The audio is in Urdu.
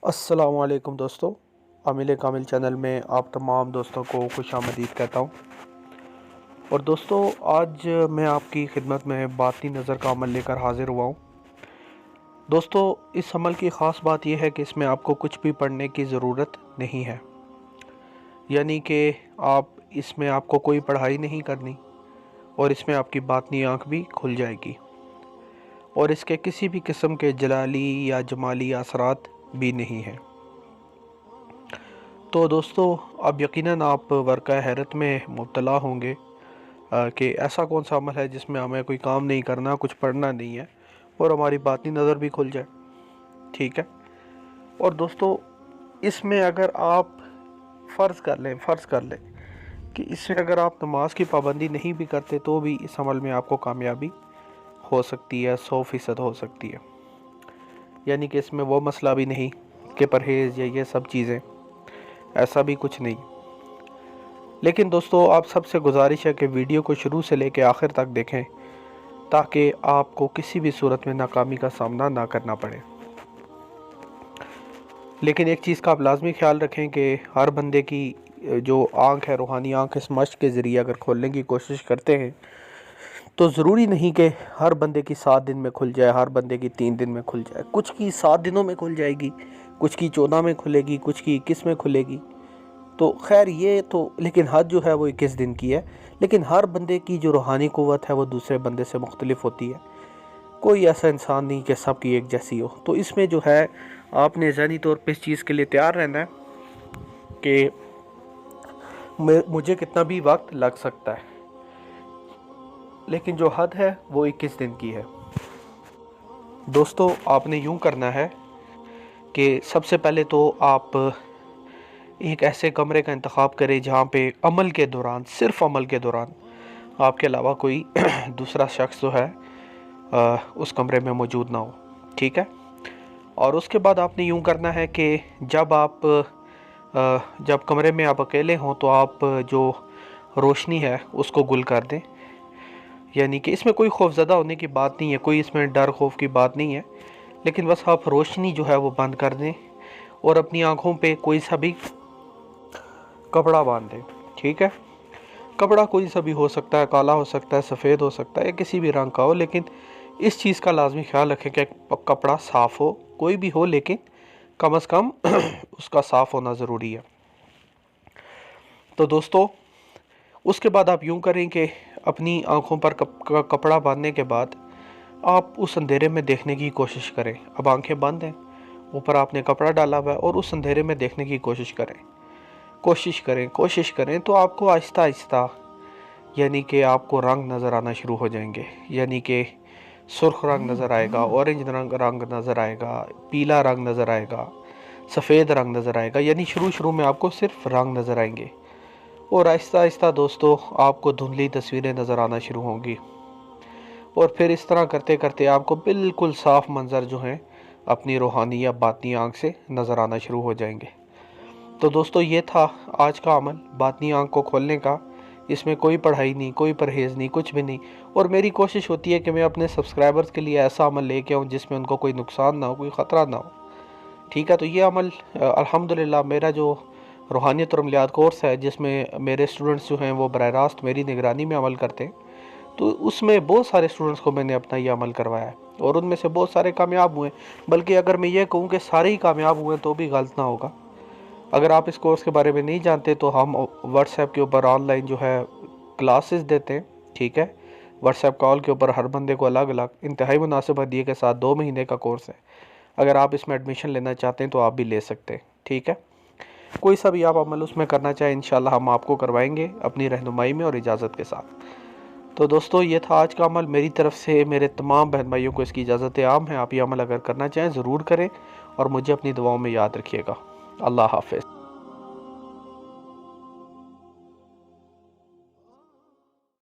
السلام علیکم دوستو، عامل کامل چینل میں آپ تمام دوستوں کو خوش آمدید کہتا ہوں۔ اور دوستو، آج میں آپ کی خدمت میں باطنی نظر کا عمل لے کر حاضر ہوا ہوں۔ دوستو، اس عمل کی خاص بات یہ ہے کہ اس میں آپ کو کچھ بھی پڑھنے کی ضرورت نہیں ہے، یعنی کہ اس میں آپ کو کوئی پڑھائی نہیں کرنی، اور اس میں آپ کی باطنی آنکھ بھی کھل جائے گی، اور اس کے کسی بھی قسم کے جلالی یا جمالی اثرات بھی نہیں ہیں۔ تو دوستو، اب یقیناً آپ ورقہ حیرت میں مبتلا ہوں گے کہ ایسا کون سا عمل ہے جس میں ہمیں کوئی کام نہیں کرنا، کچھ پڑھنا نہیں ہے، اور ہماری باطنی نظر بھی کھل جائے۔ ٹھیک ہے۔ اور دوستو، اس میں اگر آپ فرض کر لیں کہ اس میں اگر آپ نماز کی پابندی نہیں بھی کرتے تو بھی اس عمل میں آپ کو کامیابی ہو سکتی ہے، 100% ہو سکتی ہے۔ یعنی کہ اس میں وہ مسئلہ بھی نہیں کہ پرہیز یا یہ سب چیزیں، ایسا بھی کچھ نہیں۔ لیکن دوستو، آپ سب سے گزارش ہے کہ ویڈیو کو شروع سے لے کے آخر تک دیکھیں تاکہ آپ کو کسی بھی صورت میں ناکامی کا سامنا نہ کرنا پڑے۔ لیکن ایک چیز کا آپ لازمی خیال رکھیں کہ ہر بندے کی جو آنکھ ہے، روحانی آنکھ، اس مشق کے ذریعے اگر کھولنے کی کوشش کرتے ہیں تو ضروری نہیں کہ ہر بندے کی 7 دن میں کھل جائے، ہر بندے کی 3 دن میں کھل جائے۔ کچھ کی 7 دنوں میں کھل جائے گی، کچھ کی 14 میں کھلے گی، کچھ کی 21 میں کھلے گی۔ تو خیر یہ تو، لیکن حد جو ہے وہ 21 دن کی ہے۔ لیکن ہر بندے کی جو روحانی قوت ہے وہ دوسرے بندے سے مختلف ہوتی ہے۔ کوئی ایسا انسان نہیں کہ سب کی ایک جیسی ہو۔ تو اس میں جو ہے آپ نے ذہنی طور پہ اس چیز کے لیے تیار رہنا ہے کہ مجھے کتنا بھی وقت لگ سکتا ہے، لیکن جو حد ہے وہ 21 دن کی ہے۔ دوستو، آپ نے یوں کرنا ہے کہ سب سے پہلے تو آپ ایک ایسے کمرے کا انتخاب کریں جہاں پہ عمل کے دوران، صرف عمل کے دوران، آپ کے علاوہ کوئی دوسرا شخص جو ہے اس کمرے میں موجود نہ ہو۔ ٹھیک ہے۔ اور اس کے بعد آپ نے یوں کرنا ہے کہ جب کمرے میں آپ اکیلے ہوں تو آپ جو روشنی ہے اس کو گل کر دیں۔ یعنی کہ اس میں کوئی خوف زدہ ہونے کی بات نہیں ہے، کوئی اس میں ڈر خوف کی بات نہیں ہے، لیکن بس آپ روشنی جو ہے وہ بند کر دیں اور اپنی آنکھوں پہ کوئی سا بھی کپڑا باندھ دیں۔ ٹھیک ہے۔ کپڑا کوئی سا بھی ہو سکتا ہے، کالا ہو سکتا ہے، سفید ہو سکتا ہے، یا کسی بھی رنگ کا ہو، لیکن اس چیز کا لازمی خیال رکھیں کہ کپڑا صاف ہو، کوئی بھی ہو لیکن کم از کم اس کا صاف ہونا ضروری ہے۔ تو دوستو، اس کے بعد آپ یوں کریں کہ اپنی آنکھوں پر کپڑا باندھنے کے بعد آپ اس اندھیرے میں دیکھنے کی کوشش کریں۔ اب آنکھیں بند ہیں، اوپر آپ نے کپڑا ڈالا ہوا ہے، اور اس اندھیرے میں دیکھنے کی کوشش کریں تو آپ کو آہستہ آہستہ، یعنی کہ آپ کو رنگ نظر آنا شروع ہو جائیں گے۔ یعنی کہ سرخ رنگ نظر آئے گا، اورنج رنگ نظر آئے گا، پیلا رنگ نظر آئے گا، سفید رنگ نظر آئے گا۔ یعنی شروع میں آپ کو صرف رنگ نظر آئیں گے، اور آہستہ آہستہ دوستو آپ کو دھندلی تصویریں نظر آنا شروع ہوں گی، اور پھر اس طرح کرتے کرتے آپ کو بالکل صاف منظر جو ہیں اپنی روحانی یا باطنی آنکھ سے نظر آنا شروع ہو جائیں گے۔ تو دوستو، یہ تھا آج کا عمل باطنی آنکھ کو کھولنے کا۔ اس میں کوئی پڑھائی نہیں، کوئی پرہیز نہیں، کچھ بھی نہیں، اور میری کوشش ہوتی ہے کہ میں اپنے سبسکرائبرز کے لیے ایسا عمل لے کے آؤں جس میں ان کو کوئی نقصان نہ ہو، کوئی خطرہ نہ ہو۔ ٹھیک ہے۔ تو یہ عمل الحمدللہ میرا جو روحانیت اور عملیات کورس ہے، جس میں میرے اسٹوڈنٹس جو ہیں وہ براہ راست میری نگرانی میں عمل کرتے ہیں، تو اس میں بہت سارے اسٹوڈنٹس کو میں نے اپنا یہ عمل کروایا ہے، اور ان میں سے بہت سارے کامیاب ہوئے ہیں۔ بلکہ اگر میں یہ کہوں کہ سارے ہی کامیاب ہوئے تو بھی غلط نہ ہوگا۔ اگر آپ اس کورس کے بارے میں نہیں جانتے تو ہم واٹس ایپ کے اوپر آن لائن جو ہے کلاسز دیتے ہیں۔ ٹھیک ہے۔ واٹس ایپ کال کے اوپر ہر بندے کو الگ الگ انتہائی مناسب ہدیے کے ساتھ 2 مہینے کا کورس ہے۔ اگر آپ اس میں ایڈمیشن لینا چاہتے ہیں تو آپ بھی لے سکتے ہیں۔ ٹھیک ہے۔ کوئی سا بھی آپ عمل اس میں کرنا چاہیں انشاءاللہ ہم آپ کو کروائیں گے اپنی رہنمائی میں اور اجازت کے ساتھ۔ تو دوستو، یہ تھا آج کا عمل میری طرف سے۔ میرے تمام بہن بھائیوں کو اس کی اجازت عام ہے۔ آپ یہ عمل اگر کرنا چاہیں ضرور کریں، اور مجھے اپنی دعاؤں میں یاد رکھیے گا۔ اللہ حافظ۔